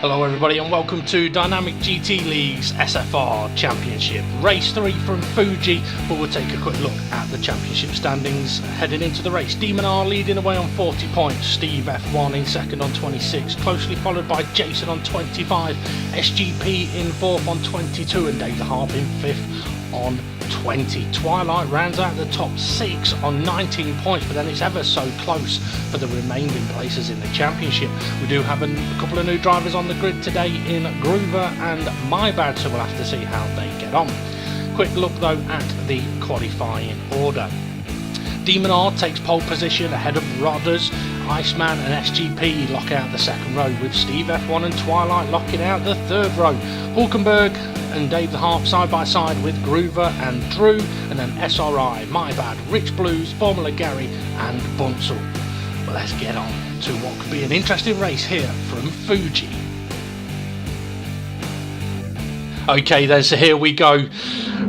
Hello everybody and welcome to Dynamic GT League's SFR Championship. Race 3 from Fuji, but we'll take a quick look at the championship standings heading into the race. Demon R leading away on 40 points, Steve F1 in second on 26, closely followed by Jason on 25, SGP in fourth on 22 and Dave the Harp in fifth on 20. Twilight rounds out the top 6 on 19 points, but then it's ever so close for the remaining places in the championship. We do have a couple of new drivers on the grid today in Groover and My Bad, so we'll have to see how they get on. Quick look though at the qualifying order. Demon R takes pole position ahead of Rodders. Iceman and SGP lock out the second row, with Steve F1 and Twilight locking out the third row. Hulkenberg and Dave the Harp side by side with Groover and Drew, and then SRI, My Bad, Rich Blues, Formula Gary and Bunsel. Well, let's get on to what could be an interesting race here from Fuji. Okay then, so here we go.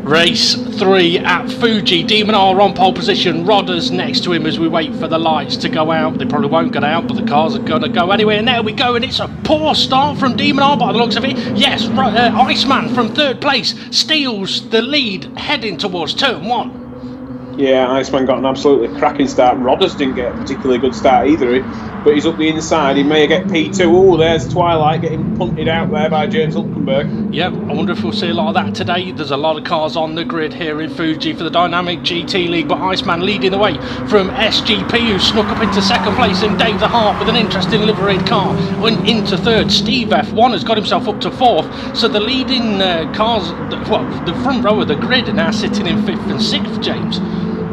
Race 3 at Fuji. Demon R on pole position, Rodders next to him as we wait for the lights to go out. They probably won't go out, but the cars are going to go anyway. And there we go, and it's a poor start from Demon R by the looks of it. Yes, Iceman from third place steals the lead heading towards turn 1. Yeah, Iceman got an absolutely cracking start. Rodders didn't get a particularly good start either, but he's up the inside. He may get P2. Oh, there's Twilight getting punted out there by James Hulkenberg. Yeah, I wonder if we'll see a lot of that today. There's a lot of cars on the grid here in Fuji for the Dynamic GT League, but Iceman leading the way from SGP, who snuck up into second place, and Dave the Harp with an interesting liveried car went into third. Steve F1 has got himself up to fourth, so the leading cars, well, the front row of the grid are now sitting in fifth and sixth, James.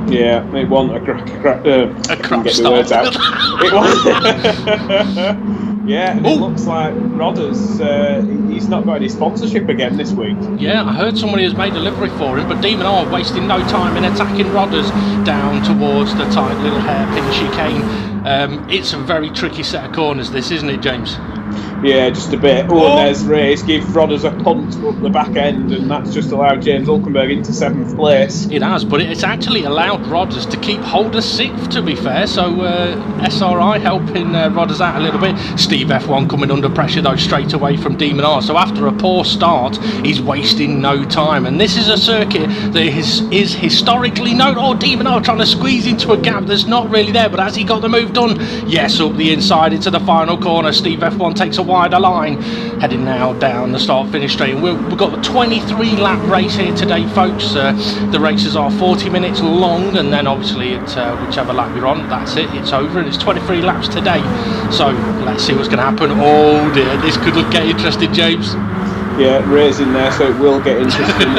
Yeah, it wasn't a crap start. It was. Yeah, and it looks like Rodders, he's not got any sponsorship again this week. Yeah, I heard somebody has made a livery for him, but Demon R wasting no time in attacking Rodders down towards the tight little hairpin chicane. It's a very tricky set of corners, this, isn't it, James? Yeah, just a bit. Oh, and there's Race, give Rodders a punt up the back end, and that's just allowed James Hulkenberg into 7th place. It has, but it's actually allowed Rodders to keep hold of 6th, to be fair, so SRI helping Rodders out a little bit. Steve F1 coming under pressure though straight away from Demon R, so after a poor start he's wasting no time, and this is a circuit that is historically known. Oh, Demon R trying to squeeze into a gap that's not really there, but has he got the move done? Yes, up the inside into the final corner. Steve F1 takes a wider line, heading now down the start finish straight. We've got a 23 lap race here today, folks. The races are 40 minutes long, and then obviously at whichever lap you're on, that's it, it's over, and it's 23 laps today. So let's see what's going to happen. Oh dear, this could get interesting, James. Yeah, Ray's in there, so it will get interesting.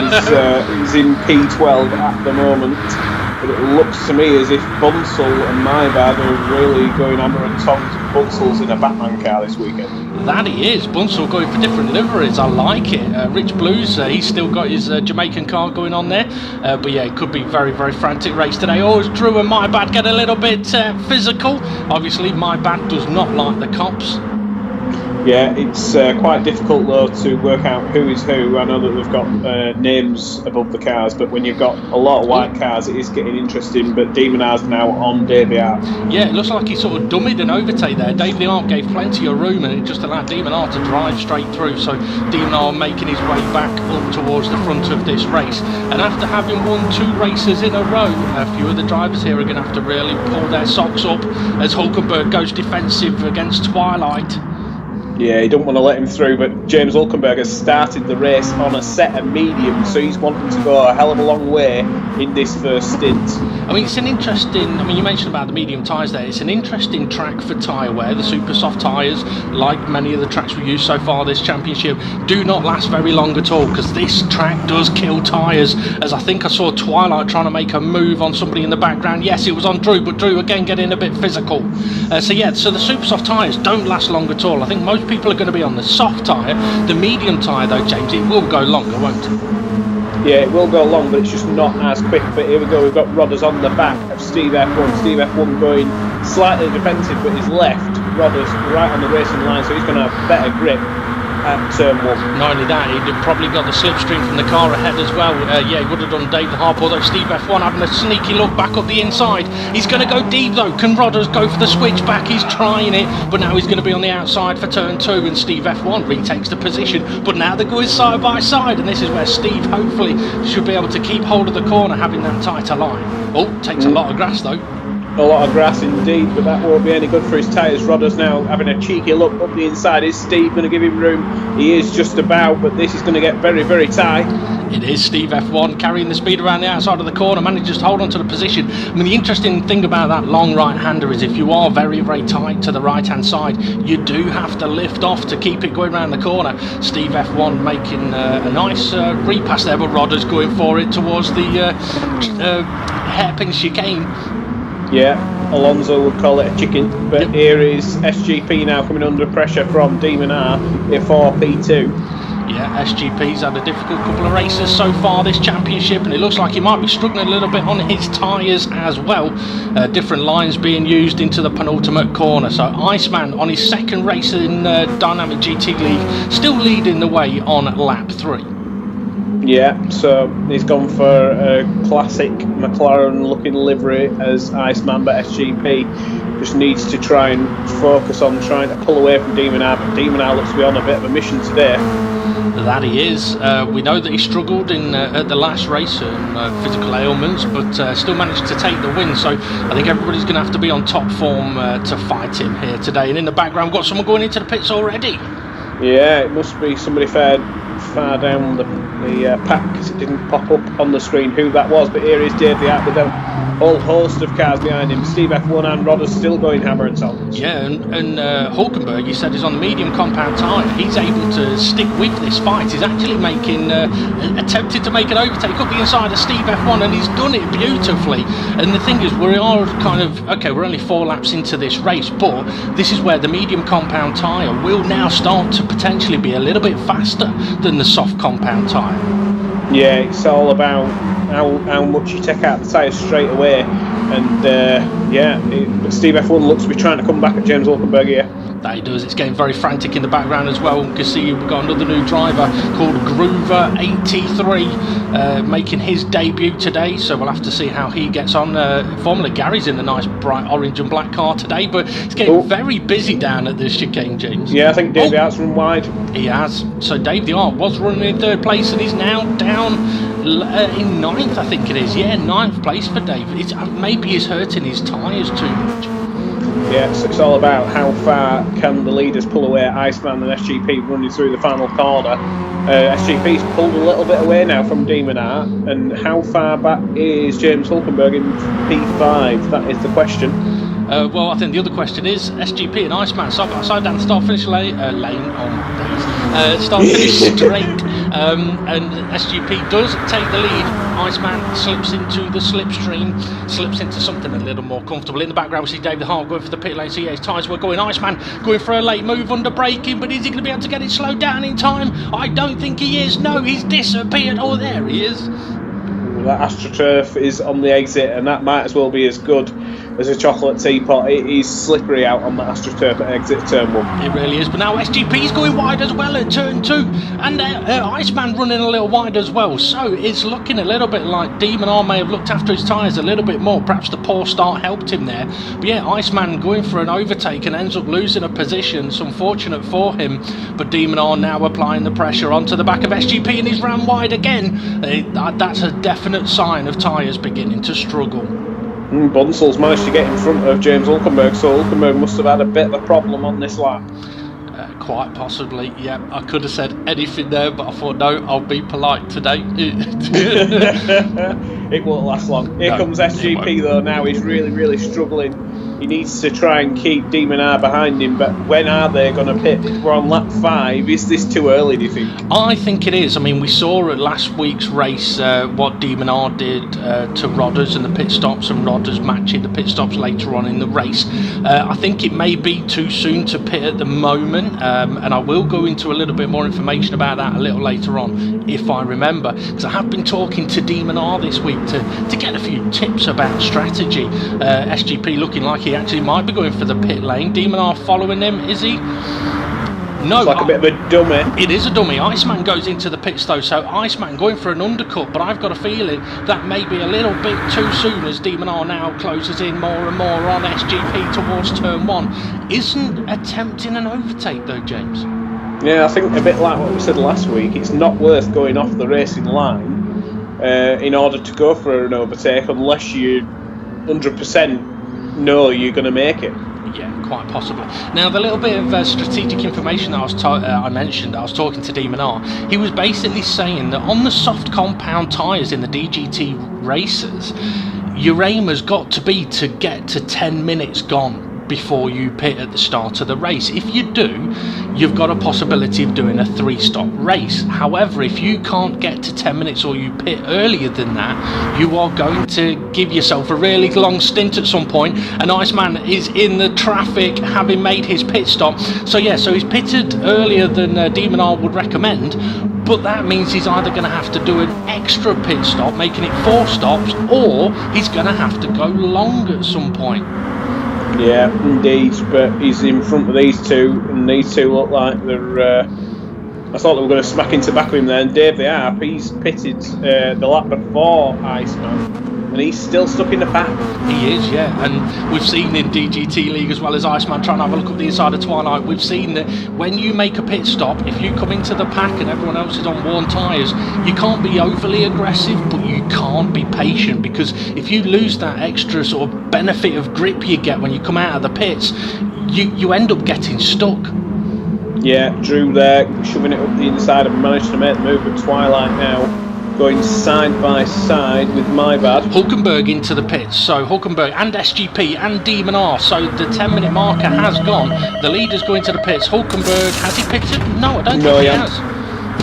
He's in P12 at the moment, but it looks to me as if Bunsel and My Bad are really going hammer and tongs. Bunsel's in a Batman car this weekend. That he is. Bunsel going for different liveries. I like it. Rich Blues, he's still got his Jamaican car going on there. But yeah, it could be very, very frantic race today. Oh, as Drew and My Bad get a little bit physical. Obviously, My Bad does not like the cops. Yeah, it's quite difficult though to work out who is who. I know that they've got names above the cars, but when you've got a lot of white cars, it is getting interesting. But Demon R's now on Dave the Harp. Yeah, it looks like he sort of dummied an overtake there. Dave the Harp gave plenty of room, and it just allowed Demon R to drive straight through. So Demon R making his way back up towards the front of this race. And after having won 2 races in a row, a few of the drivers here are going to have to really pull their socks up as Hulkenberg goes defensive against Twilight. Yeah, he don't want to let him through, but James Hulkenberg has started the race on a set of mediums, so he's wanting to go a hell of a long way in this first stint. I mean, it's an interesting, you mentioned about the medium tyres there, it's an interesting track for tyre wear. The super soft tyres, like many of the tracks we've used so far this championship, do not last very long at all, because this track does kill tyres, as I think I saw Twilight trying to make a move on somebody in the background. Yes, it was on Drew, but Drew again getting a bit physical. So the super soft tyres don't last long at all. I think most people are going to be on the soft tyre. The medium tyre though, James, it will go longer, won't it? Yeah, it will go long, but it's just not as quick. But here we go, we've got Rodders on the back of Steve F1. Steve F1 going slightly defensive, but he's left Rodders right on the racing line, so he's going to have better grip. at turn 1. Not only that, he'd have probably got the slipstream from the car ahead as well. Yeah, he would have done Dave the Harp, although Steve F1 having a sneaky look back up the inside. He's going to go deep though. Can Rodders go for the switch back? He's trying it, but now he's going to be on the outside for turn 2, and Steve F1 retakes the position. But now they're going side by side, and this is where Steve hopefully should be able to keep hold of the corner, having that tighter line. Oh, takes a lot of grass though. A lot of grass indeed, but that won't be any good for his tyres. Rodders now having a cheeky look up the inside. Is Steve going to give him room? He is just about, but this is going to get very, very tight. It is Steve F1 carrying the speed around the outside of the corner, manages to hold on to the position. I mean, the interesting thing about that long right-hander is if you are very, very tight to the right-hand side, you do have to lift off to keep it going around the corner. Steve F1 making a nice repass there, but Rodders going for it towards the hairpin chicane. Yeah, Alonso would call it a chicken, but here is SGP now coming under pressure from Demon R for P2. Yeah, SGP's had a difficult couple of races so far this championship, and it looks like he might be struggling a little bit on his tyres as well. Different lines being used into the penultimate corner. So Iceman on his second race in Dynamic GT League, still leading the way on lap 3. Yeah, so he's gone for a classic McLaren looking livery as Iceman, but SGP just needs to try and focus on trying to pull away from Demon R, but Demon R looks to be on a bit of a mission today. That he is. We know that he struggled in at the last race and physical ailments, but still managed to take the win. So I think everybody's going to have to be on top form to fight him here today. And in the background, we've got someone going into the pits already. Yeah, it must be somebody far down the pack, because it didn't pop up on the screen who that was. But here is Dave the Arc with a whole host of cars behind him. Steve F1 and Rodders still going hammer and tongs. Yeah, and Hulkenberg, you said, is on the medium compound tyre. He's able to stick with this fight. He's actually making attempted to make an overtake up the inside of Steve F1, and he's done it beautifully. And the thing is, we are kind of, okay, we're only 4 laps into this race, but this is where the medium compound tyre will now start to potentially be a little bit faster than the soft compound tyre. Yeah, it's all about how much you take out the tyres straight away, and Steve F1 looks to be trying to come back at James Hulkenberg here. That he does. It's getting very frantic in the background as well. You can see we've got another new driver called Groover83 making his debut today, so we'll have to see how he gets on. Formula Gary's in a nice bright orange and black car today, but it's getting very busy down at the chicane, James. Yeah, I think Dave the Art's run wide. He has. So Dave the Art was running in 3rd place, and he's now down in 9th, I think it is. Yeah, 9th place for Dave. Maybe he's hurting his tyres too much. Yeah, so it's all about how far can the leaders pull away at Iceman and SGP running through the final corner. SGP's pulled a little bit away now from Demon Art, and how far back is James Hulkenberg in P5? That is the question. Well, I think the other question is SGP and Iceman side by side down the start-finish lane start-finish straight, and SGP does take the lead. Iceman slips into the slipstream, slips into something a little more comfortable. In the background we see Dave the Hart going for the pit lane, so yeah, his tyres were going. Iceman going for a late move under braking, but is he going to be able to get it slowed down in time? I don't think he is. No, he's disappeared. Oh, there he is. That AstroTurf is on the exit, and that might as well be as good as a chocolate teapot. It is slippery out on the AstroTurf at exit turn 1. It really is, but now SGP's going wide as well at turn 2, and Iceman running a little wide as well, so it's looking a little bit like Demon R may have looked after his tyres a little bit more. Perhaps the poor start helped him there, but yeah, Iceman going for an overtake and ends up losing a position. It's unfortunate for him, but Demon R now applying the pressure onto the back of SGP, and he's ran wide again. That's a definite sign of tyres beginning to struggle. Bunsel's managed to get in front of James Hulkenberg, so Hulkenberg must have had a bit of a problem on this lap. Quite possibly, yeah. I could have said anything there, but I thought, no, I'll be polite today. It won't last long. Here comes SGP though now. He's really, really struggling. He needs to try and keep Demon R behind him, but when are they going to pit? We're on lap 5. Is this too early, do you think? I think it is. I mean, we saw at last week's race what Demon R did to Rodders and the pit stops, and Rodders matching the pit stops later on in the race. I think it may be too soon to pit at the moment, and I will go into a little bit more information about that a little later on, if I remember, because I have been talking to Demon R this week to get a few tips about strategy. SGP looking like he actually might be going for the pit lane. Demon R following him, is he? No, it's like a bit of a dummy. It is a dummy. Iceman goes into the pits though, so Iceman going for an undercut, but I've got a feeling that may be a little bit too soon as Demon R now closes in more and more on SGP towards turn 1. Isn't attempting an overtake though, James? Yeah, I think a bit like what we said last week, it's not worth going off the racing line in order to go for an overtake unless you 100% know you're going to make it. Yeah, quite possibly. Now, the little bit of strategic information that I mentioned, I was talking to Demon R, he was basically saying that on the soft compound tyres in the DGT races, your aim has got to be to get to 10 minutes gone before you pit at the start of the race. If you do, you've got a possibility of doing a 3-stop race. However, if you can't get to 10 minutes or you pit earlier than that, you are going to give yourself a really long stint at some point, and Iceman is in the traffic having made his pit stop. So yeah, so he's pitted earlier than Demon R would recommend, but that means he's either going to have to do an extra pit stop, making it 4 stops, or he's going to have to go long at some point. Yeah, indeed, but he's in front of these two, and these two look like they're... I thought they were going to smack into the back of him there, and Dave the Harp, he's pitted the lap before Iceman, and he's still stuck in the pack. He is, yeah, and we've seen in DGT League as well as Iceman trying to have a look up the inside of Twilight, we've seen that when you make a pit stop, if you come into the pack and everyone else is on worn tyres, you can't be overly aggressive, but you can't be patient, because if you lose that extra sort of benefit of grip you get when you come out of the pits, you end up getting stuck. Yeah, Drew there, shoving it up the inside and managed to make the move, but Twilight now going side by side with My Bad. Hulkenberg into the pits, so Hulkenberg and SGP and Demon R, so the 10-minute marker has gone. The leader's going to the pits. Hulkenberg, has he pitted? No, I don't think he has.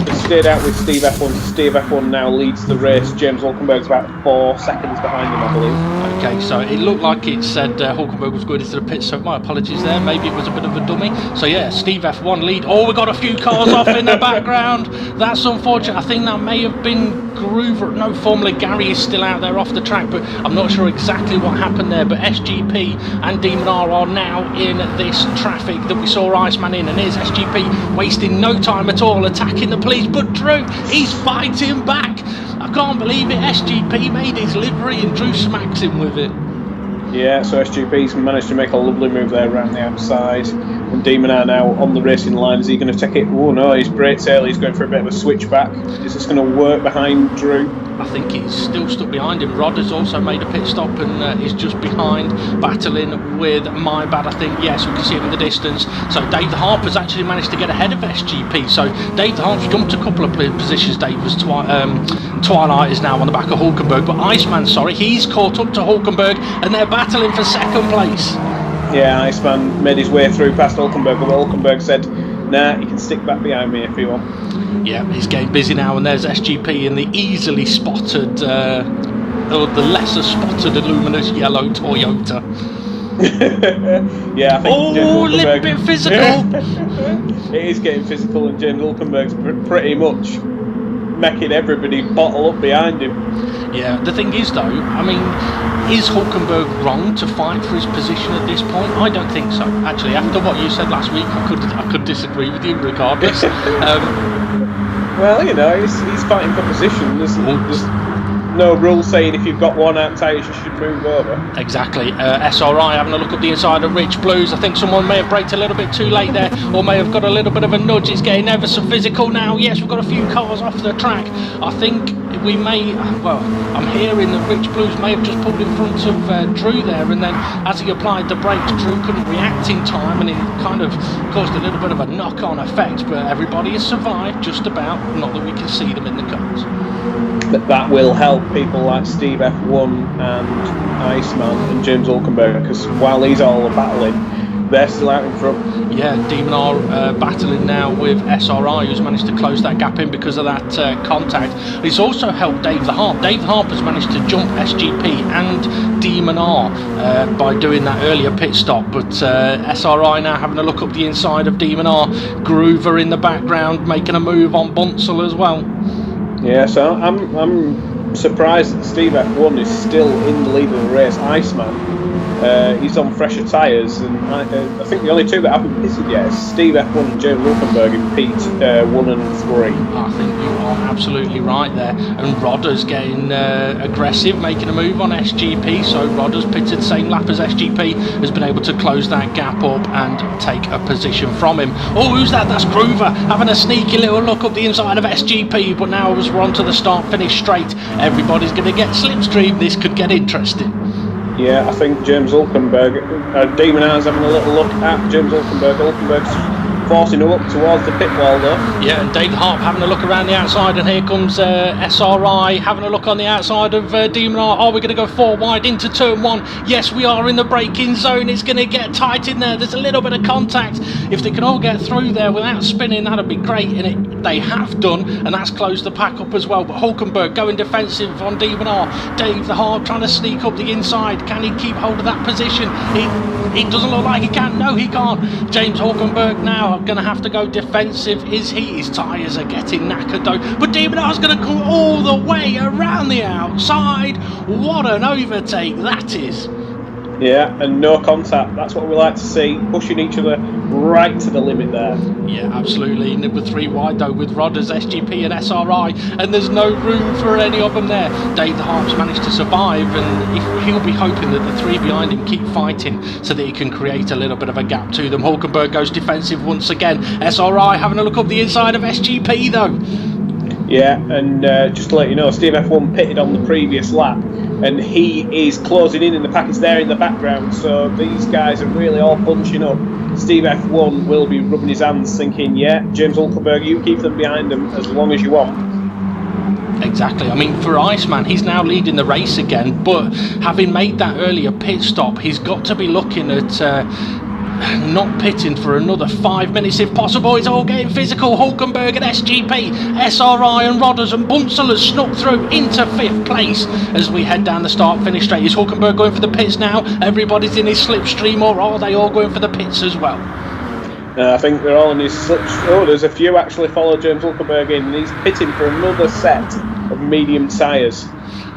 He stayed out with Steve F1. Steve F1 now leads the race. James Hulkenberg's about 4 seconds behind him, I believe. Okay, so it looked like it said Hulkenberg was going into the pits, so my apologies there. Maybe it was a bit of a dummy. So yeah, Steve F1 lead. Oh, we've got a few cars off in the background. That's unfortunate. I think that may have been Groover. No, formerly Gary is still out there off the track, but I'm not sure exactly what happened there. But SGP and Demon R are now in this traffic that we saw Iceman in, and here's SGP wasting no time at all attacking the police, but Drew, he's fighting back. I can't believe it. SGP made his livery and Drew smacks him with it. Yeah, so SGP's managed to make a lovely move there around the outside, and Demon R now on the racing line. Is he going to take it? Oh no, he's brakes early. He's going for a bit of a switchback. Is this going to work behind Drew? I think he's still stuck behind him. Rod has also made a pit stop and is just behind, battling with My Bad, I think. Yes, we can see him in the distance. So Dave the Harp has actually managed to get ahead of SGP. So Dave the Harp's jumped a couple of positions. Dave was Twilight is now on the back of Hulkenberg, but Iceman, he's caught up to Hulkenberg, and they're battling for second place. Yeah, Iceman made his way through past Hulkenberg, but Hulkenberg said, nah, you can stick back behind me if you want. Yeah, he's getting busy now, and there's SGP in the easily spotted, or the lesser spotted luminous yellow Toyota. Yeah, I think a little bit physical. It is getting physical, and James Hulkenberg's pretty much making everybody bottle up behind him. Yeah, the thing is though, I mean, is Hulkenberg wrong to fight for his position at this point? I don't think so. Actually, after what you said last week, I could disagree with you regardless. Well, you know, he's fighting for position. There's no rule saying if you've got one out tyres you should move over. Exactly. SRI having a look at the inside of Rich Blues. I think someone may have braked a little bit too late there, or may have got a little bit of a nudge. It's getting ever so physical now. Yes, we've got a few cars off the track. I think we may, well, I'm hearing that Rich Blues may have just pulled in front of Drew there, and then as he applied the brakes, Drew couldn't react in time, and it kind of caused a little bit of a knock-on effect, but everybody has survived just about, not that we can see them in the cars. But that will help people like Steve F1 and Iceman and James Hulkenberg, because while these all are battling, they're still out in front. Yeah, Demon R battling now with SRI, who's managed to close that gap in because of that contact. It's also helped Dave the Harp. Dave the Harp has managed to jump SGP and Demon R by doing that earlier pit stop, but SRI now having a look up the inside of Demon R. Groover in the background making a move on Bunsell as well. Yeah, so I'm surprised that Steve F1 is still in the lead of the race. Iceman he's on fresher tyres, and I think the only two that haven't pitted yet is Steve F1 and James Wolkenberg in Pete 1 and 3. I think you are absolutely right there. And Rodder's getting aggressive, making a move on SGP. So Rodder's pitted same lap as SGP, has been able to close that gap up and take a position from him. Oh, who's that? That's Groover having a sneaky little look up the inside of SGP. But now as we're on to the start finish straight, everybody's going to get slipstream. This could get interesting. Yeah, I think James Hulkenberg, Demon Eyes having a little look at James Hulkenberg. Hulkenberg's forcing him up towards the pit wall though. Yeah, and David Harp having a look around the outside, and here comes SRI having a look on the outside of Demon Eye. Are we going to go 4 wide into turn 1? Yes, we are in the braking zone. It's going to get tight in there. There's a little bit of contact. If they can all get through there without spinning, that'd be great, and they have done, and that's closed the pack up as well. But Hulkenberg going defensive on Demon Eye. Dave the Harp trying to sneak up the inside. Can he keep hold of that position? It doesn't look like he can. No, he can't. James Hulkenberg now going to have to go defensive. Is he? His tyres are getting knackered though. But Demon Eye's going to come all the way around the outside. What an overtake that is. Yeah, and no contact. That's what we like to see. Pushing each other right to the limit there. Yeah, absolutely. Number 3 wide though with Rodders, SGP and SRI, and there's no room for any of them there. Dave the Harp's managed to survive, and he'll be hoping that the 3 behind him keep fighting so that he can create a little bit of a gap to them. Hulkenberg goes defensive once again. SRI having a look up the inside of SGP though. Yeah, and just to let you know, Steve F1 pitted on the previous lap, and he is closing in the pack is there in the background, so these guys are really all bunching up. Steve F1 will be rubbing his hands thinking, yeah, James Hulkenberg, you keep them behind him as long as you want. Exactly. I mean, for Iceman, he's now leading the race again, but having made that earlier pit stop, he's got to be looking at not pitting for another 5 minutes if possible. It's all getting physical. Hulkenberg and SGP, SRI and Rodders and Bunsel has snuck through into 5th place as we head down the start finish straight. Is Hulkenberg going for the pits now? Everybody's in his slipstream, or are they all going for the pits as well? I think they're all in his slipstream. Oh, there's a few actually follow James Hulkenberg in, and he's pitting for another set of medium tyres.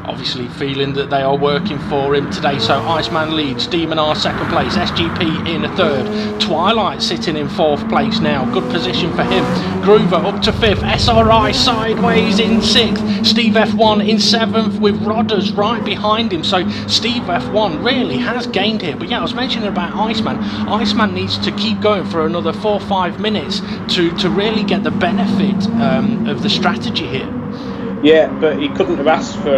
Obviously feeling that they are working for him today. So Iceman leads, Demon R 2nd place, SGP in 3rd, Twilight sitting in 4th place now, good position for him. Groover up to 5th, SRI sideways in 6th, Steve F1 in 7th with Rodders right behind him. So Steve F1 really has gained here. But yeah, I was mentioning about Iceman. Iceman needs to keep going for another 4 or 5 minutes to really get the benefit of the strategy here. Yeah, but he couldn't have asked for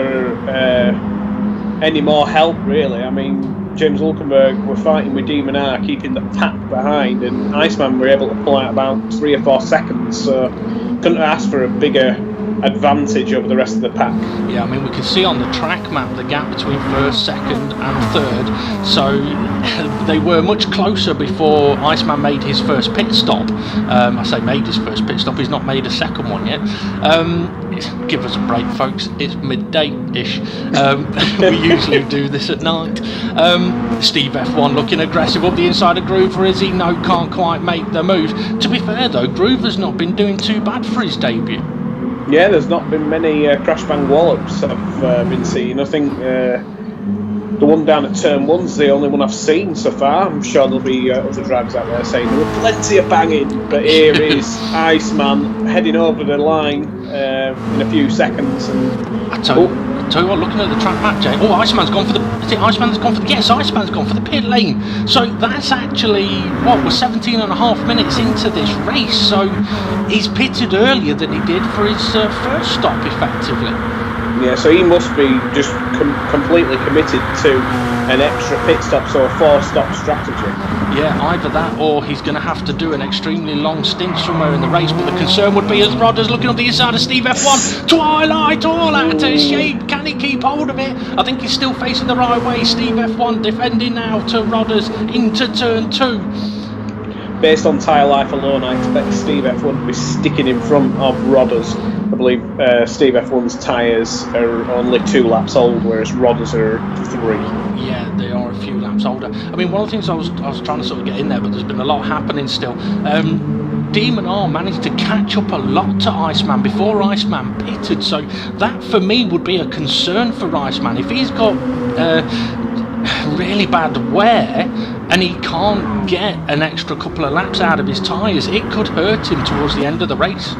any more help, really. I mean, James Hulkenberg were fighting with Demon R, keeping the pack behind, and Iceman were able to pull out about 3 or 4 seconds, so couldn't have asked for a bigger advantage over the rest of the pack. Yeah, I mean, we can see on the track map the gap between 1st, 2nd and 3rd, so they were much closer before Iceman made his first pit stop. I say made his first pit stop, he's not made a second one yet. Give us a break, folks, it's midday-ish. We usually do this at night. Steve F1 looking aggressive up the inside of Groover, is he? No, can't quite make the move. To be fair though, Groover's not been doing too bad for his debut. Yeah, there's not been many crash bang wallops I've been seeing. I think the one down at turn 1's the only one I've seen so far. I'm sure there'll be other drivers out there saying there were plenty of banging, but here is Iceman heading over the line in a few seconds. And I tell you what, looking at the track map, Jay. Oh, Iceman's gone for the. Is it Iceman's gone for the? Yes, Iceman's gone for the pit lane. So that's actually what, we're 17 and a half minutes into this race. So he's pitted earlier than he did for his first stop, effectively. Yeah, so he must be just completely committed to an extra pit stop, so a 4-stop strategy. Yeah, either that or he's going to have to do an extremely long stint somewhere in the race. But the concern would be as Rodders looking up the inside of Steve F1. Twilight all out of shape. Can he keep hold of it? I think he's still facing the right way. Steve F1 defending now to Rodders into turn 2. Based on tyre life alone, I expect Steve F1 to be sticking in front of Rodders. I believe Steve F1's tyres are only 2 laps old, whereas Rodders are 3. Yeah, they are a few laps older. I mean, one of the things I was trying to sort of get in there, but there's been a lot happening still. Demon R managed to catch up a lot to Iceman before Iceman pitted, so that for me would be a concern for Iceman. If he's got really bad wear, and he can't get an extra couple of laps out of his tyres. It could hurt him towards the end of the race.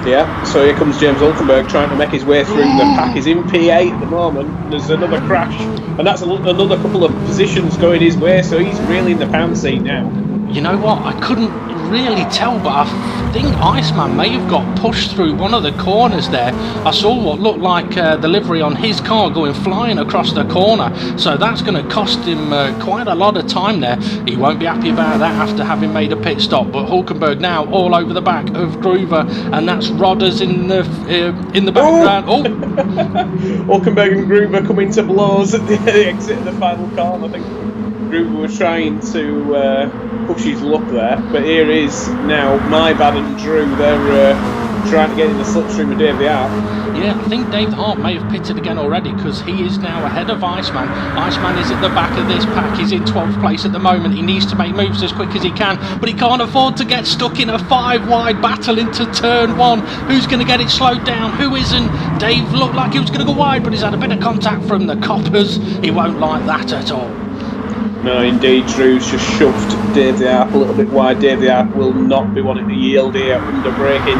Yeah, so here comes James Hulkenberg trying to make his way through the pack. He's in P8 at the moment. There's another crash, and that's another couple of positions going his way, so he's really in the pound seat now. You know what, I couldn't really tell, but I think Iceman may have got pushed through one of the corners there. I saw what looked like the livery on his car going flying across the corner, so that's going to cost him quite a lot of time there. He won't be happy about that after having made a pit stop. But Hulkenberg now all over the back of Groover, and that's Rodders in the background. Oh! Hulkenberg and Groover coming to blows at the exit of the final corner. I think Groover was trying to push his luck there, but here is now Maibad and Drew. They're trying to get in the slipstream of Dave the Ark. Yeah, I think Dave the Hart may have pitted again already, because he is now ahead of Iceman. Iceman is at the back of this pack. He's in 12th place at the moment. He needs to make moves as quick as he can, but he can't afford to get stuck in a 5-wide battle into turn 1. Who's going to get it slowed down? Who isn't? Dave looked like he was going to go wide, but he's had a bit of contact from the coppers. He won't like that at all. No, indeed, Drew's just shoved Dave the Ark a little bit wide. Dave the Ark will not be wanting to yield here under braking.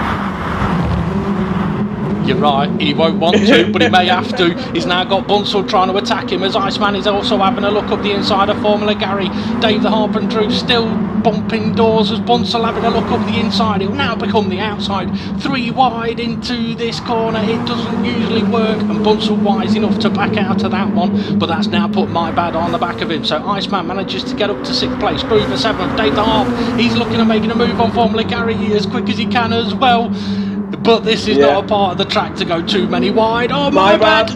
You're right, he won't want to, but he may have to. He's now got Bunsell trying to attack him, as Iceman is also having a look up the inside of Formula Gary. Dave the Harp and Drew still bumping doors as Bunsell having a look up the inside. It'll now become the outside. 3 wide into this corner. It doesn't usually work, and Bunsell wise enough to back out of that one, but that's now put Maibad on the back of him. So Iceman manages to get up to 6th place. Groover 7th. Dave the Harp, he's looking at making a move on Formula Gary as quick as he can as well. But this is not a part of the track to go too many wide. Oh, my bad.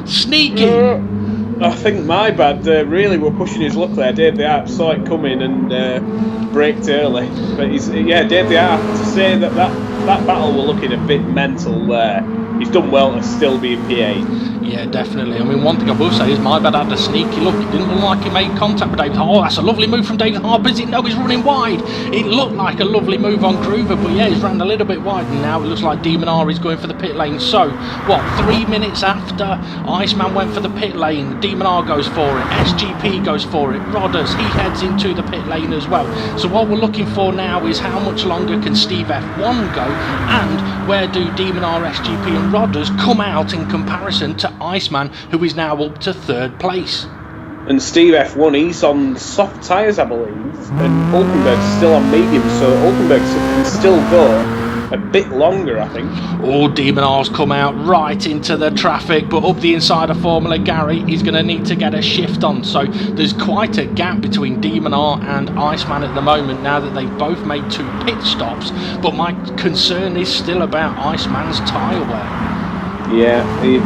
Sneaky. I think Maibad really were pushing his luck there. Dave the Ark saw it coming and braked early. But Dave the Ark, to say that battle were looking a bit mental there. He's done well to still be in P8. Yeah, definitely. I mean, one thing I will say is Maibad had a sneaky look. It didn't look like he made contact with David. Oh, that's a lovely move from David Harper. Is it? No, he's running wide. It looked like a lovely move on Groover, but yeah, he's ran a little bit wide, and now it looks like Demon R is going for the pit lane. So, 3 minutes after Iceman went for the pit lane, Demon R goes for it, SGP goes for it, Rodders, he heads into the pit lane as well. So what we're looking for now is how much longer can Steve F1 go, and where do Demon R, SGP and Rodders come out in comparison to Iceman, who is now up to 3rd place. And Steve F1, he's on soft tyres, I believe, and Hulkenberg's still on medium, so Hulkenberg can still go a bit longer, I think. Oh, Demon R's come out right into the traffic, but up the inside of Formula Gary, he's going to need to get a shift on. So there's quite a gap between Demon R and Iceman at the moment, now that they've both made 2 pit stops. But my concern is still about Iceman's tyre wear. Yeah,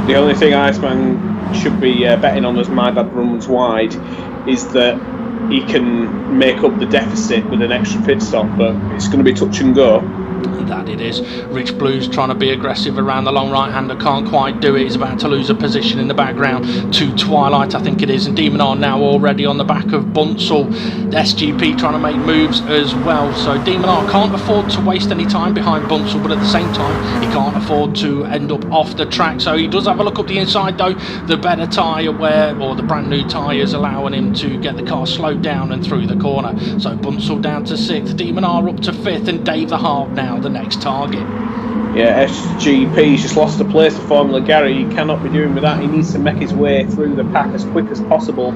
the only thing Iceman should be betting on as Maibad runs wide is that he can make up the deficit with an extra pit stop, but it's going to be touch and go. That it is. Rich Blue's trying to be aggressive around the long right-hander, can't quite do it. He's about to lose a position in the background to Twilight, I think it is, and Demon R now already on the back of Bunsell. SGP trying to make moves as well, so Demon R can't afford to waste any time behind Bunsell, but at the same time he can't afford to end up off the track. So he does have a look up the inside though. The better tyre wear, or the brand new tyres, allowing him to get the car slowed down and through the corner. So Bunsell down to 6th, Demon R up to 5th, and Dave the Harp now the next target. Yeah, SGP's just lost a place to Formula Gary. He cannot be doing with that. He needs to make his way through the pack as quick as possible,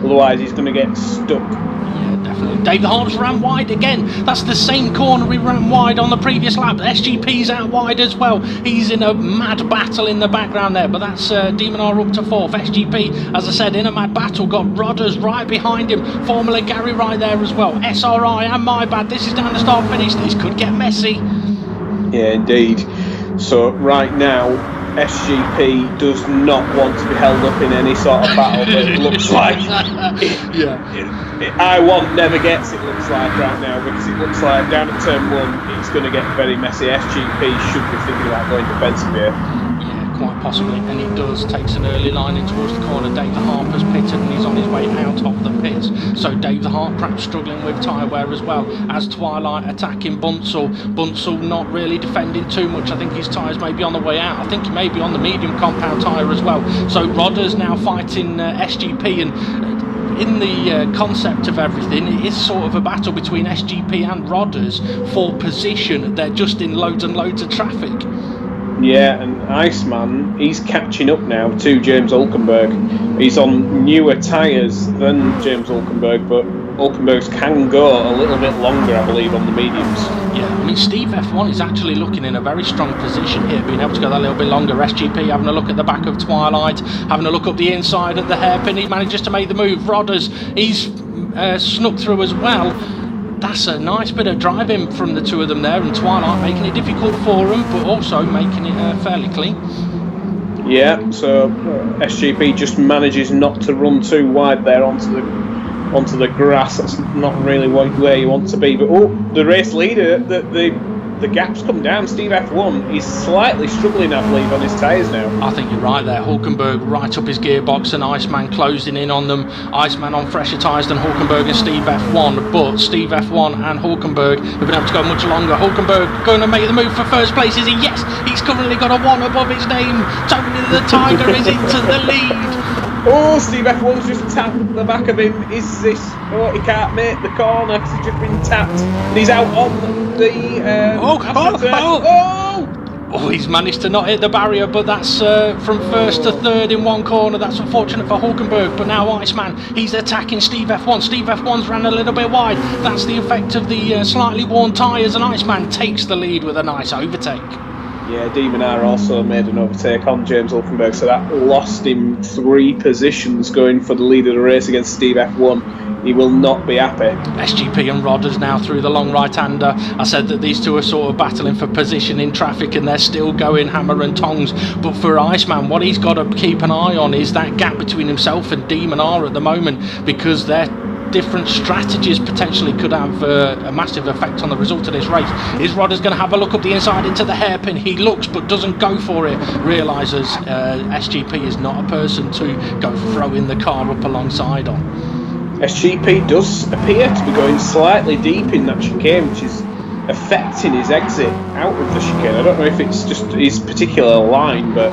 otherwise he's going to get stuck. Yeah, definitely. Dave the Harp's ran wide again. That's the same corner he ran wide on the previous lap. SGP's out wide as well. He's in a mad battle in the background there, but that's Demon R up to 4th. SGP, as I said, in a mad battle, got Rodders right behind him. Formula Gary right there as well. SRI and Maibad. This is down to start finish. This could get messy. Yeah, indeed. So right now, SGP does not want to be held up in any sort of battle, but it looks like I1 never gets, it looks like right now, because it looks like down at turn 1 it's going to get very messy. SGP should be thinking about going defensive here. Yeah, quite possibly, and he does. Takes an early line in towards the corner. Dave the Harp has pitted and he's on his way out of the pits. So Dave the Harp perhaps struggling with tyre wear as well, as Twilight attacking Bunsell. Bunsell not really defending too much. I think his tyres may be on the way out. I think he may be on the medium compound tyre as well. So Rodders now fighting SGP, and in the concept of everything, it is sort of a battle between SGP and Rodders for position. They're just in loads and loads of traffic. Yeah, and Iceman, he's catching up now to James Hulkenberg. He's on newer tyres than James Hulkenberg, but Hulkenberg's can go a little bit longer, I believe, on the mediums. Yeah, I mean, Steve F1 is actually looking in a very strong position here, being able to go that little bit longer. SGP having a look at the back of Twilight, having a look up the inside of the hairpin. He manages to make the move. Rodders, he's snuck through as well. That's a nice bit of driving from the two of them there, and Twilight making it difficult for them, but also making it fairly clean. Yeah, so SGP just manages not to run too wide there onto the grass. That's not really where you want to be. But the race leader, the gap's come down. Steve F1 is slightly struggling, I believe, on his tyres now. I think you're right there. Hulkenberg right up his gearbox and Iceman closing in on them. Iceman on fresher tyres than Hulkenberg and Steve F1, but Steve F1 and Hulkenberg have been able to go much longer. Hulkenberg going to make the move for first place, is he? Yes, he's currently got a 1 above his name. Tony the Tiger is into the lead. Oh, Steve F1's just tapped the back of him. Is this... Oh, he can't make the corner because he's just been tapped. And he's out on the... Oh, he's managed to not hit the barrier, but that's from first to third in one corner. That's unfortunate for Hulkenberg, but now Iceman, he's attacking Steve F1. Steve F1's ran a little bit wide. That's the effect of the slightly worn tyres, and Iceman takes the lead with a nice overtake. Yeah, Demon R also made an overtake on James Hulkenberg, so that lost him 3 positions going for the lead of the race against Steve F1. He will not be happy. SGP and Rodders now through the long right-hander. I said that these two are sort of battling for position in traffic, and they're still going hammer and tongs. But for Iceman, what he's got to keep an eye on is that gap between himself and Demon R at the moment, because they're different strategies potentially could have a massive effect on the result of this race. Is Rodders going to have a look up the inside into the hairpin? He looks but doesn't go for it. Realises SGP is not a person to go throwing the car up alongside on. SGP does appear to be going slightly deep in that chicane, which is affecting his exit out of the chicane. I don't know if it's just his particular line, but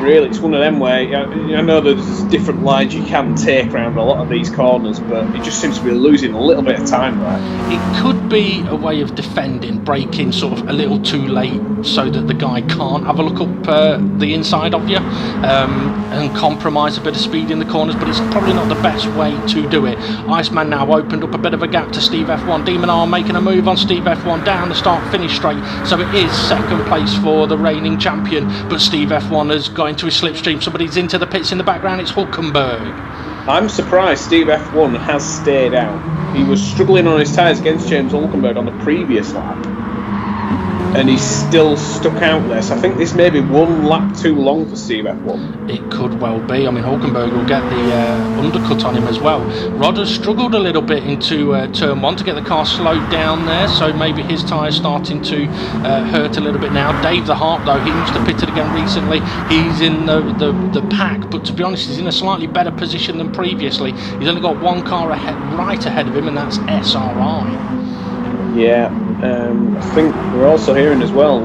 really it's one of them where I know there's different lines you can take around a lot of these corners, but it just seems to be losing a little bit of time there. It could be a way of defending, braking sort of a little too late so that the guy can't have a look up the inside of you and compromise a bit of speed in the corners, but it's probably not the best way to do it. Iceman now opened up a bit of a gap to Steve F1. Demon R making a move on Steve F1 down the start finish straight, so it is second place for the reigning champion, but Steve F1 has got into his slipstream. Somebody's into the pits in the background. It's Hulkenberg. I'm surprised Steve F1 has stayed out. He was struggling on his tyres against James Hulkenberg on the previous lap, and he's still stuck out there. So I think this may be 1 lap too long for Steve F1. It could well be. I mean, Hulkenberg will get the undercut on him as well. Rodders struggled a little bit into turn 1 to get the car slowed down there, so maybe his tyre's starting to hurt a little bit now. Dave the Harp, though, he must have pitted again recently. He's in the pack, but to be honest, he's in a slightly better position than previously. He's only got 1 car right ahead of him, and that's SRI. Yeah, I think we're also hearing as well,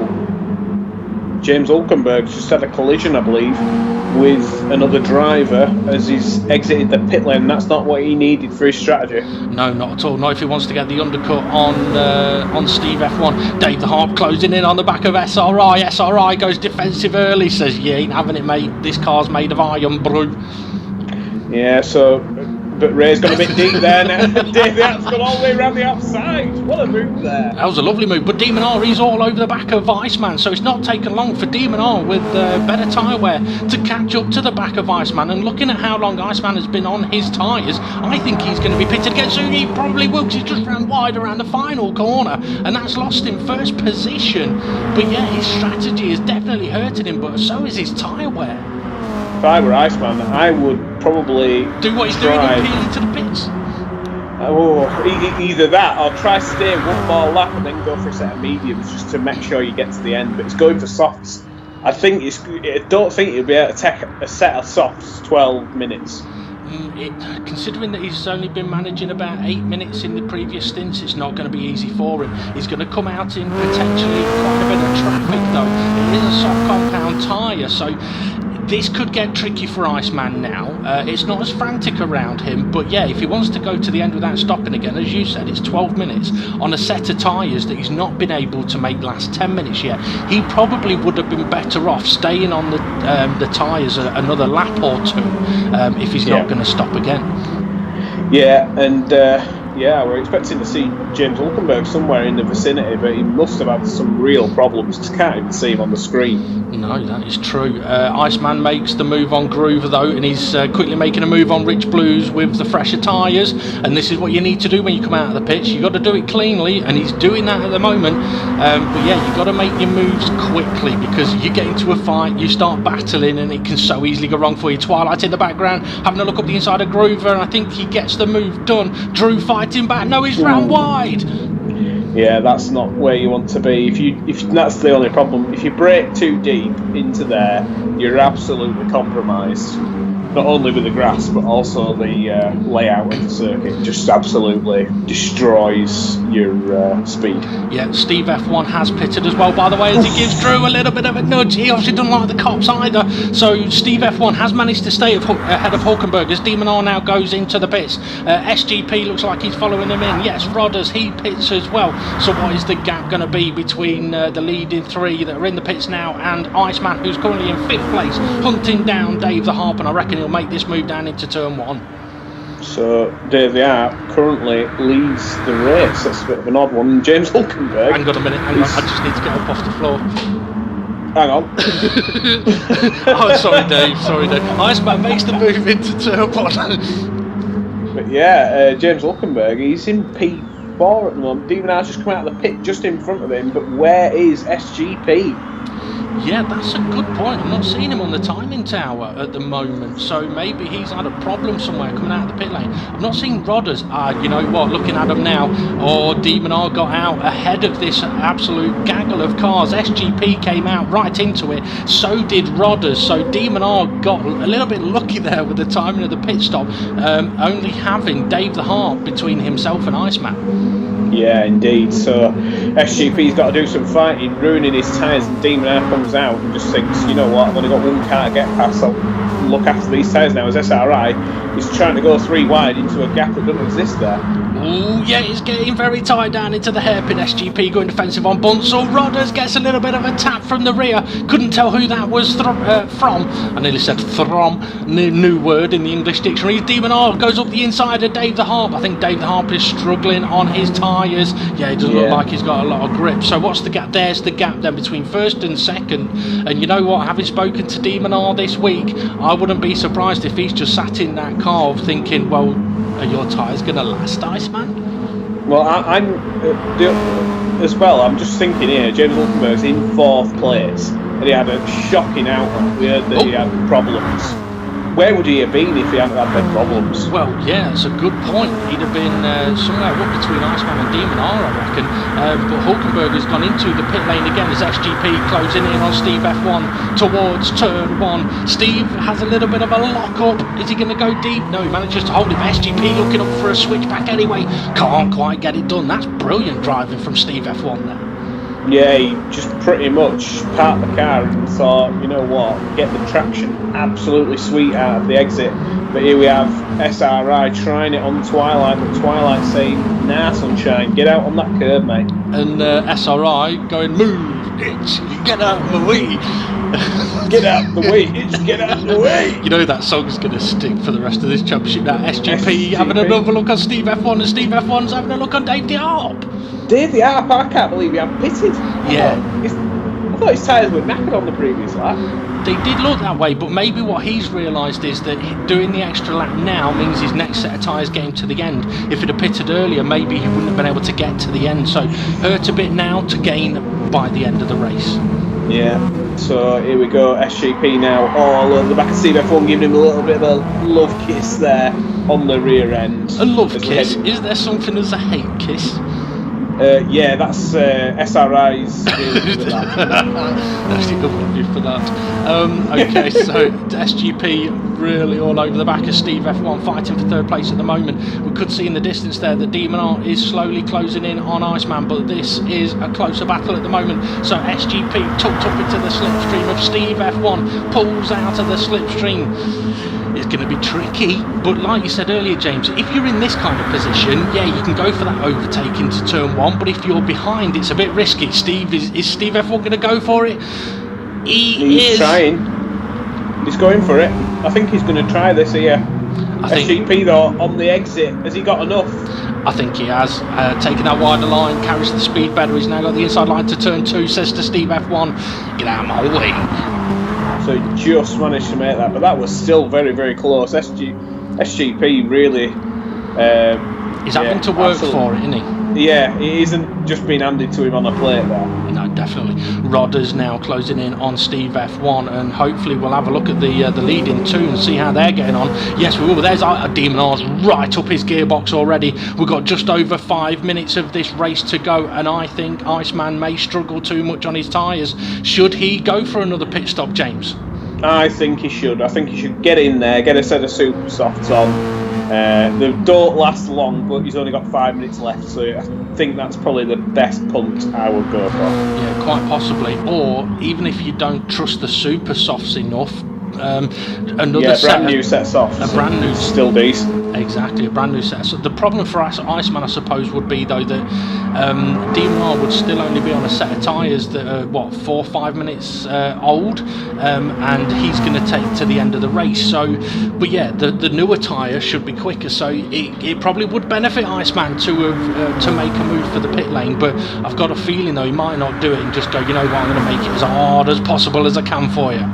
James Hulkenberg's just had a collision, I believe, with another driver as he's exited the pit lane. That's not what he needed for his strategy. No, not at all. Not if he wants to get the undercut on Steve F1. Dave the Harp closing in on the back of SRI. SRI goes defensive early, says, "You ain't having it, mate. This car's made of iron, bro." Yeah, so... But Ray's gone a bit deep there now. Dave the Harp's gone all the way around the outside. What a move there. That was a lovely move, but Demon R, he's all over the back of Iceman, so it's not taken long for Demon R with better tyre wear to catch up to the back of Iceman. And looking at how long Iceman has been on his tyres, I think he's going to be pitted again soon. He probably will, because he's just ran wide around the final corner, and that's lost him first position. But yeah, his strategy is definitely hurting him, but so is his tyre wear. If I were Iceman, I would probably do what he's doing and peel into the pits. Either that or try to stay 1 more lap and then go for a set of mediums just to make sure you get to the end. But it's going for softs. I don't think he'll be able to take a set of softs 12 minutes. Considering that he's only been managing about 8 minutes in the previous stints, it's not going to be easy for him. He's going to come out in potentially quite a bit of traffic, though. It is a soft compound tyre, so this could get tricky for Iceman now. It's not as frantic around him, but yeah, if he wants to go to the end without stopping again, as you said, it's 12 minutes on a set of tyres that he's not been able to make last 10 minutes yet. He probably would have been better off staying on the tyres another lap or two if he's not going to stop again. Yeah, and we're expecting to see James Hulkenberg somewhere in the vicinity, but he must have had some real problems. Just can't even see him on the screen. No, that is true. Iceman makes the move on Groover though, and he's quickly making a move on Rich Blues with the fresher tyres, and this is what you need to do when you come out of the pitch. You've got to do it cleanly, and he's doing that at the moment. But yeah, you've got to make your moves quickly, because you get into a fight, you start battling, and it can so easily go wrong for you. Twilight in the background, having a look up the inside of Groover, and I think he gets the move done. Drew fighting back, no, he's ran wide. Yeah, that's not where you want to be. If that's the only problem. If you brake too deep into there, you're absolutely compromised. Not only with the grass, but also the layout of the circuit. It just absolutely destroys your speed. Yeah, Steve F1 has pitted as well, by the way, as he gives Drew a little bit of a nudge. He obviously doesn't like the cops either. So Steve F1 has managed to stay ahead of Hulkenberg as Demon R now goes into the pits. SGP looks like he's following him in. Yes, Rodders, he pits as well. So what is the gap going to be between the leading three that are in the pits now and Iceman, who's currently in 5th place, hunting down Dave the Harp, and I reckon he'll make this move down into turn 1. So Dave the Harp currently leads the race. That's a bit of an odd one. James Hulkenberg. Hang on a minute, hang on. I just need to get up off the floor. Hang on. Oh, sorry Dave. Iceman makes the move into turn 1. But yeah, James Hulkenberg, he's in P4 at the moment. Demon R's just come out of the pit just in front of him, but where is SGP? Yeah, that's a good point. I'm not seeing him on the timing tower at the moment, so maybe he's had a problem somewhere coming out of the pit lane. I've not seen Rodders. You know what, looking at him now, Demon R got out ahead of this absolute gaggle of cars. SGP came out right into it, so did Rodders, so Demon R got a little bit lucky there with the timing of the pit stop, only having Dave the Harp between himself and Iceman. Yeah, indeed. So SGP's got to do some fighting, ruining his tyres, and Demon R comes out and just thinks, you know what, I've only got one car to get past, I'll look after these tyres now. As SRI is trying to go 3 wide into a gap that doesn't exist there. Oh yeah, it's getting very tight down into the hairpin. SGP going defensive on Bunsell. Rodders gets a little bit of a tap from the rear. Couldn't tell who that was from. I nearly said from. New word in the English dictionary. Demon R goes up the inside of Dave the Harp. I think Dave the Harp is struggling on his tyres. Yeah, it doesn't look like he's got a lot of grip. So what's the gap? There's the gap then between first and second. And you know what? Having spoken to Demon R this week, I wouldn't be surprised if he's just sat in that car thinking, well, are your tyres going to last, Iceman? Well, I'm as well. I'm just thinking here. James Hulkenberg's in 4th place, and he had a shocking outlet. We heard that he had problems. Where would he have been if he hadn't had them problems? Well, yeah, that's a good point. He'd have been somewhere up between Iceman and Demon R, I reckon. But Hulkenberg has gone into the pit lane again as SGP closing in on Steve F1 towards turn 1. Steve has a little bit of a lock-up. Is he going to go deep? No, he manages to hold it. SGP looking up for a switchback anyway. Can't quite get it done. That's brilliant driving from Steve F1 there. Yeah, he just pretty much parked the car and thought, you know what, get the traction absolutely sweet out of the exit. But here we have SRI trying it on Twilight, but Twilight saying, nah, sunshine, get out on that curb, mate. And SRI going, move, itch, get out of the way. Get out of the way, itch, get out of the way. You know that song's going to stick for the rest of this championship now. SGP having another look on Steve F1, and Steve F1's having a look on Dave the Harp. Dave the Harp, I can't believe he hadn't pitted. Yeah. I thought his tyres were knackered on the previous lap. They did look that way, but maybe what he's realised is that doing the extra lap now means his next set of tyres getting to the end. If it had pitted earlier, maybe he wouldn't have been able to get to the end. So hurt a bit now to gain by the end of the race. Yeah, so here we go, SGP now all over the back of Steve F1, giving him a little bit of a love kiss there on the rear end. A love kiss? Is there something as a hate kiss? Yeah, that's SRI's dealing with that. Actually, good one for that. Okay, so SGP really all over the back of Steve F1, fighting for third place at the moment. We could see in the distance there that Demon Art is slowly closing in on Iceman, but this is a closer battle at the moment. So SGP tucked up into the slipstream of Steve F1, pulls out of the slipstream. It's going to be tricky, but like you said earlier, James, if you're in this kind of position, yeah, you can go for that overtake into turn one, but if you're behind, it's a bit risky. Is Steve F1 going to go for it? He's trying. He's going for it. I think he's going to try this here. SGP though, on the exit, has he got enough? I think he has. Taking that wider line, carries the speed better. He's now got the inside line to turn two, says to Steve F1, get out of my way. So he just managed to make that, but that was still very, very close. SGP really... he's having to work for it, isn't he? Yeah, it isn't just being handed to him on a plate there. No, definitely. Rodder's now closing in on Steve F1, and hopefully we'll have a look at the lead-in too and see how they're getting on. Yes, we will. There's Demon R's right up his gearbox already. We've got just over 5 minutes of this race to go, and I think Iceman may struggle too much on his tyres. Should he go for another pit stop, James? I think he should. I think he should get in there, get a set of super softs on. They don't last long, but he's only got 5 minutes left, so I think that's probably the best punt I would go for. Yeah, quite possibly. Or even if you don't trust the super softs enough, another brand new set of softs. A brand new, still decent. Exactly, a brand new set. So the problem for Iceman, I suppose, would be though that Demon R would still only be on a set of tyres that are 4 or 5 minutes old, and he's going to take to the end of the race. So, but yeah, the newer tyre should be quicker. So it probably would benefit Iceman to make a move for the pit lane. But I've got a feeling though he might not do it and just go, you know what, I'm going to make it as hard as possible as I can for you.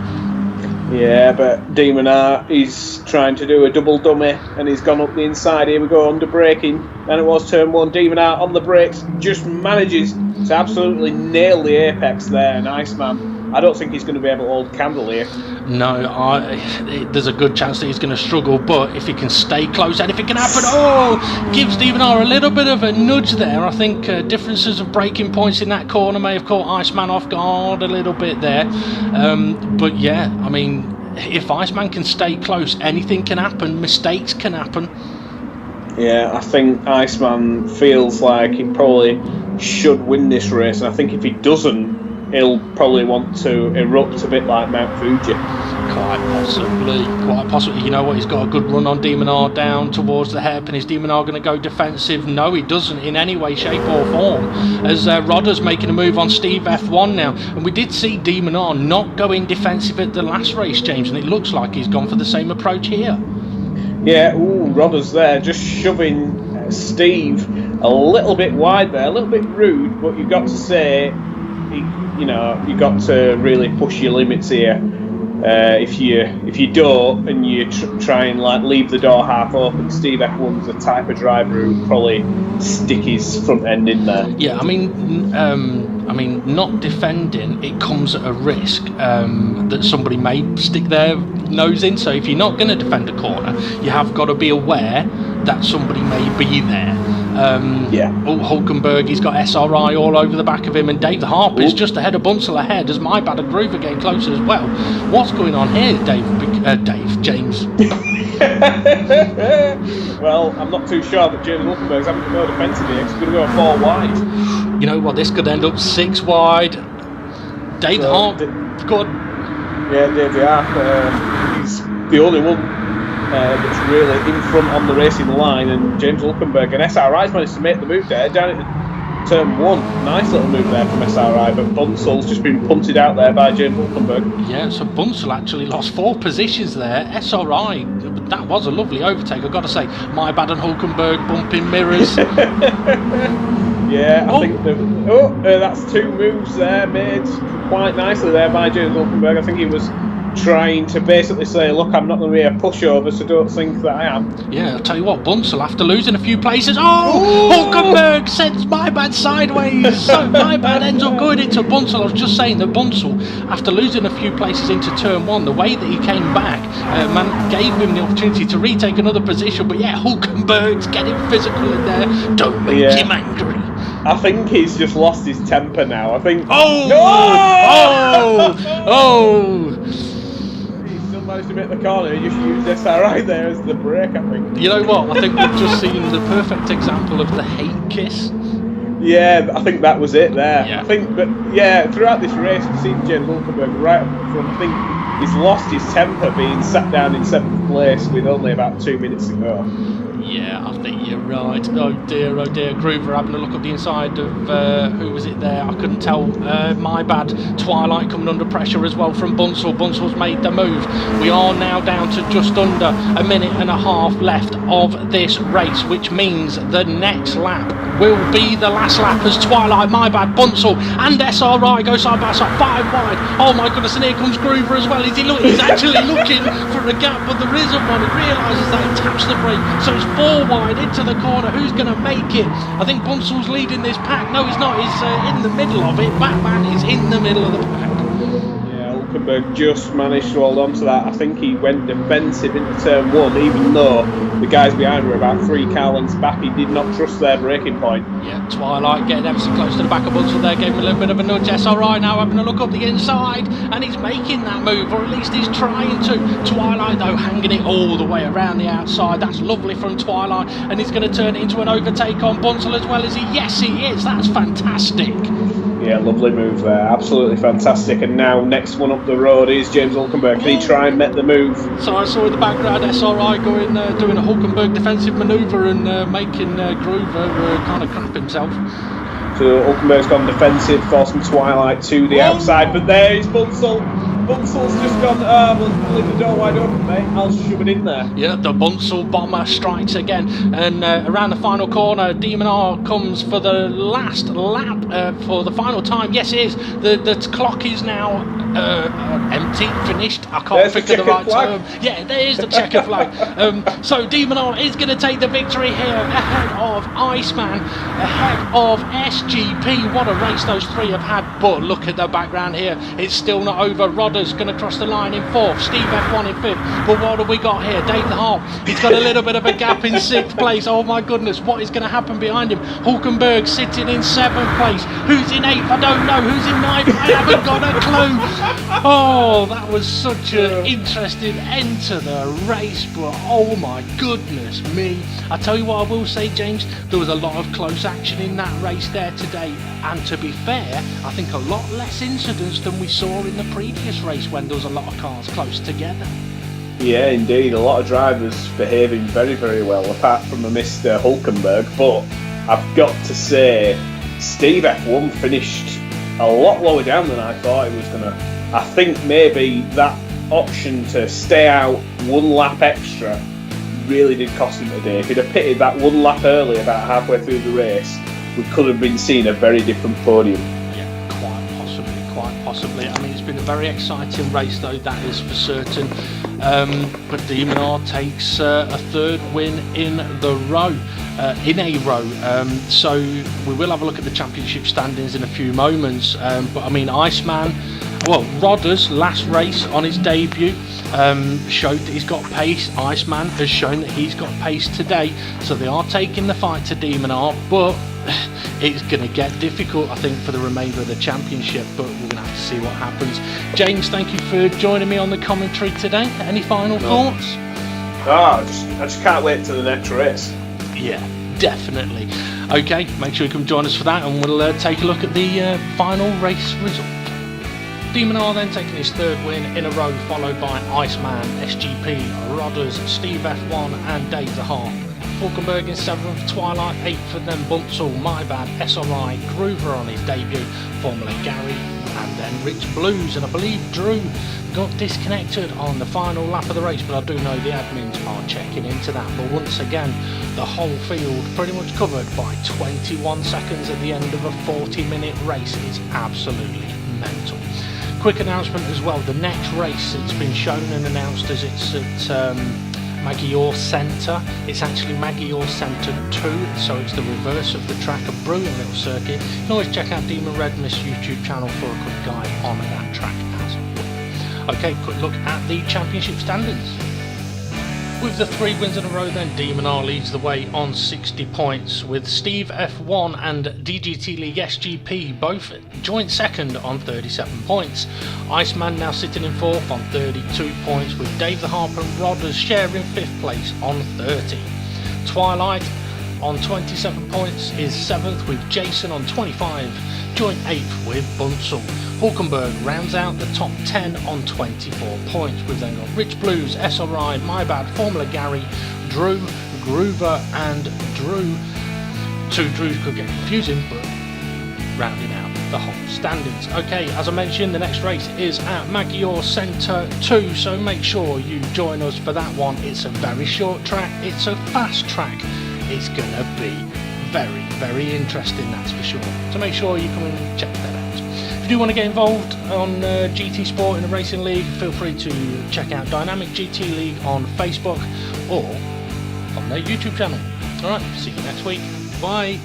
Yeah, but Demon Art, he's trying to do a double dummy and he's gone up the inside. Here we go, under braking. And it was turn one. Demon Art on the brakes just manages to absolutely nail the apex there. And Iceman, I don't think he's going to be able to hold the candle here. No, there's a good chance that he's going to struggle, but if he can stay close and if it can happen, gives Demon R a little bit of a nudge there. I think differences of braking points in that corner may have caught Iceman off guard a little bit there. But yeah, I mean, if Iceman can stay close, anything can happen, mistakes can happen. Yeah, I think Iceman feels like he probably should win this race, and I think if he doesn't, he'll probably want to erupt a bit like Mount Fuji. Quite possibly. You know what, he's got a good run on Demon R down towards the hairpin. Is Demon R going to go defensive? No, he doesn't in any way, shape or form, as Rodder's making a move on Steve F1 now. And we did see Demon R not going defensive at the last race, James, and it looks like he's gone for the same approach here. Yeah, Rodder's there, just shoving Steve a little bit wide there, a little bit rude, but you've got to say, you've got to really push your limits here. If you don't and you try and leave the door half open, Steve F1's the type of driver who would probably stick his front end in there. Yeah, I mean, not defending, it comes at a risk that somebody may stick their nose in. So if you're not going to defend a corner, you have got to be aware that somebody may be there. Hulkenberg, he's got SRI all over the back of him, and Dave the Harp is just ahead of Bunsell ahead as My Bad and Groove are getting closer as well. What's going on here, James? Well, I'm not too sure that James Hulkenberg's having to go defensive here. He's going to go 4 wide. You know what, this could end up 6 wide. Dave the Harp, go on. Yeah, Dave the Harp, he's the only one that's really in front on the racing line, and James Hulkenberg and SRI's managed to make the move there down at turn 1. Nice little move there from SRI, but Bunsel's just been punted out there by James Hulkenberg. Yeah, so Bunsel actually lost 4 positions there. SRI, that was a lovely overtake, I've got to say. My Bad and Hulkenberg bumping mirrors. Yeah, I think that's 2 moves there made quite nicely there by James Hulkenberg. I think he was trying to basically say, look, I'm not going to be a pushover, so don't think that I am. Yeah, I'll tell you what, Bunsell, after losing a few places, Hulkenberg sends My Bad sideways, so My Bad ends up going into Bunsell. I was just saying that Bunsell, after losing a few places into turn 1, the way that he came back, gave him the opportunity to retake another position, but yeah, Hulkenberg's getting physical in there, don't make him angry. I think he's just lost his temper now. I think. Oh! No! Oh! He still managed to make the corner. He just used SRI there as the brake, I think. You know what? I think we've just seen the perfect example of the hate kiss. Yeah, I think that was it there. Yeah. I think that, throughout this race, we've seen James Hulkenberg right up front. I think he's lost his temper being sat down in 7th place with only about 2 minutes to go. Yeah, I think you're right. Oh dear. Groover having a look at the inside of, who was it there? I couldn't tell. My bad. Twilight coming under pressure as well from Bunsell. Bunsell's made the move. We are now down to just under a minute and a half left of this race, which means the next lap will be the last lap as Twilight, my bad, Bunsell and SRI go side by side, 5 wide. Oh my goodness, and here comes Groover as well. He's actually looking for a gap, but there isn't one. He realises that he taps the brake, so it's 4 wide into the corner. Who's going to make it? I think Bunsell's leading this pack. No, he's not. He's in the middle of it. Batman is in the middle of the pack. Hulkenberg just managed to hold on to that. I think he went defensive into turn 1, even though the guys behind were about 3 car lengths back. He did not trust their braking point. Yeah, Twilight getting ever so close to the back of Bunsell there, gave him a little bit of a nudge. SRI now having a look up the inside, and he's making that move, or at least he's trying to. Twilight though hanging it all the way around the outside. That's lovely from Twilight, and he's going to turn it into an overtake on Bunsell as well, is he? Yes, he is. That's fantastic. Yeah, lovely move there, absolutely fantastic. And now next one up the road is James Hulkenberg. Can he try and make the move? So I saw in the background SRI going doing a Hulkenberg defensive manoeuvre and making Groover kind of crap himself. So Hulkenberg's gone defensive, forcing Twilight to the outside, but there is Bunsell. Bunsel's just gone, we'll leave the door wide open, mate. I'll shove it in there. Yeah, the Bunsell bomber strikes again. And around the final corner, Demon R comes for the last lap for the final time. Yes, it is. The clock is now empty, finished. I can't think of the right term. Yeah, there is the checker flag. So Demon R is going to take the victory here ahead of Iceman, ahead of SGP. What a race those three have had. But look at the background here. It's still not over. Rodder's going to cross the line in 4th. Steve F1 in 5th. But what have we got here? Dave the Harp. He's got a little bit of a gap in 6th place. Oh my goodness, what is going to happen behind him? Hulkenberg sitting in 7th place. Who's in 8th? I don't know. Who's in 9th? I haven't got a clue. Oh, that was such an interesting end to the race, but oh my goodness me. I tell you what I will say, James, there was a lot of close action in that race there today, and to be fair, I think a lot less incidents than we saw in the previous race when there was a lot of cars close together. Yeah, indeed, a lot of drivers behaving very, very well, apart from a Mr. Hulkenberg, but I've got to say, Steve F1 finished a lot lower down than I thought he was going to. I think maybe that option to stay out 1 lap extra really did cost him today. If he'd have pitted that 1 lap early, about halfway through the race, we could have been seeing a very different podium. Yeah, quite possibly. I mean, it's been a very exciting race though, that is for certain. But Demon R takes a 3rd win in a row. So we will have a look at the championship standings in a few moments. But I mean, Rodder's last race on his debut showed that he's got pace. Iceman has shown that he's got pace today. So they are taking the fight to Demon R, but it's going to get difficult, I think, for the remainder of the championship, but we're going to have to see what happens. James, thank you for joining me on the commentary today. Any final thoughts? I just can't wait till the next race. Yeah, definitely. Okay, make sure you come join us for that, and we'll take a look at the final race result. Demon R then taking his 3rd win in a row, followed by Iceman, SGP, Rodders, Steve F1 and Dave the Harp. Hulkenberg in 7th, Twilight 8th, and then Bunsell, my bad, SRI, Groover on his debut, Formula Gary, and then Rich Blues, and I believe Drew got disconnected on the final lap of the race, but I do know the admins are checking into that. But once again, the whole field pretty much covered by 21 seconds at the end of a 40-minute race. Is absolutely mental. Quick announcement as well, the next race, it's been shown and announced as it's at Magyar Centre. It's actually Magyar Centre 2, so it's the reverse of the track, a brilliant little circuit. You can always check out Demon Redmist's YouTube channel for a quick guide on that track as well. Okay, quick look at the championship standings. With the 3 wins in a row then, Demon R leads the way on 60 points, with Steve F1 and DGT League SGP both joint second on 37 points. Iceman now sitting in 4th on 32 points, with Dave the Harper and Rodders sharing 5th place on 30. Twilight on 27 points is 7th, with Jason on 25, joint 8th with Bunzel. Hulkenberg rounds out the top 10 on 24 points. We've then got Rich Blues, SRI, My Bad, Formula Gary, Drew, Groover and Drew. 2 Drews could get confusing, but rounding out the whole standings. Okay, as I mentioned, the next race is at Magyar Centre 2, so make sure you join us for that one. It's a very short track, it's a fast track. It's gonna be very, very interesting, that's for sure. So make sure you come and check that out. If you do want to get involved on GT Sport in a racing league, feel free to check out Dynamic GT League on Facebook or on their YouTube channel. Alright, see you next week. Bye.